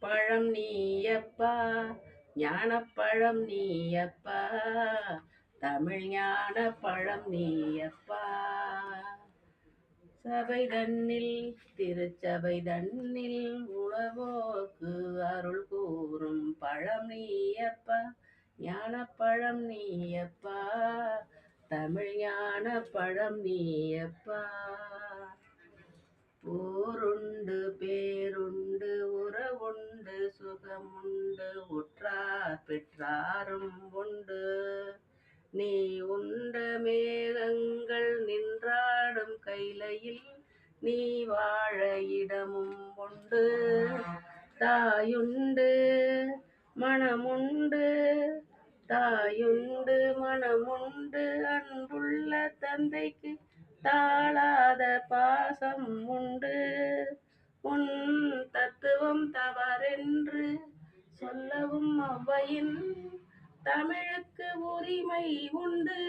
பழம் நீயப்பா, ஞானப்பழம் நீயப்பா, தமிழ் ஞான பழம் நீயப்பா. சபை தன்னில் திருச்சபை தன்னில் உழவோர்க்கு அருள் கூறும் பழம் நீயப்பா, ஞானப்பழம் நீயப்பா, தமிழ் ஞான பழம் நீயப்பா. ஊருண்டு பேருண்டு உறவுண்டு சுகமுண்டு உற்றார் பெற்றாரும் உண்டு, நீ உண்ட மேகங்கள் நின்றாடும் கைலையில் நீ வாழ இடமும் உண்டு. தாயுண்டு மனமுண்டு, தாயுண்டு மனமுண்டு, அன்புள்ள தந்தைக்கு தாளாத பாசம் உண்டு. உன் தத்துவம் தவறென்று சொல்லவும் ஔவையின் தமிழுக்கு உரிமை உண்டு.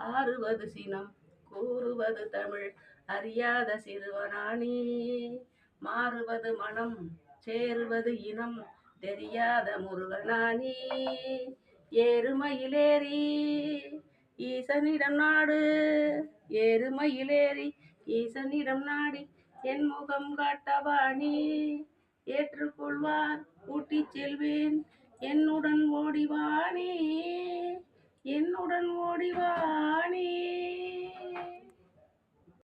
ஆறுவது சினம் கூறுவது தமிழ் அறியாத சிறுவனானி, மாறுவது மனம் சேருவது இனம் தெரியாத முருகனானி. ஏறுமையிலேறி ஈசனிடம் நாடு, ஏறுமையிலேறி ஈசனிடம் நாடி என் முகம் காட்டவாணி. ஏற்றுக்கொள்வார் கூட்டிச் செல்வேன் என்னுடன் ஓடிவானே, என்னுடன் ஓடிவானே.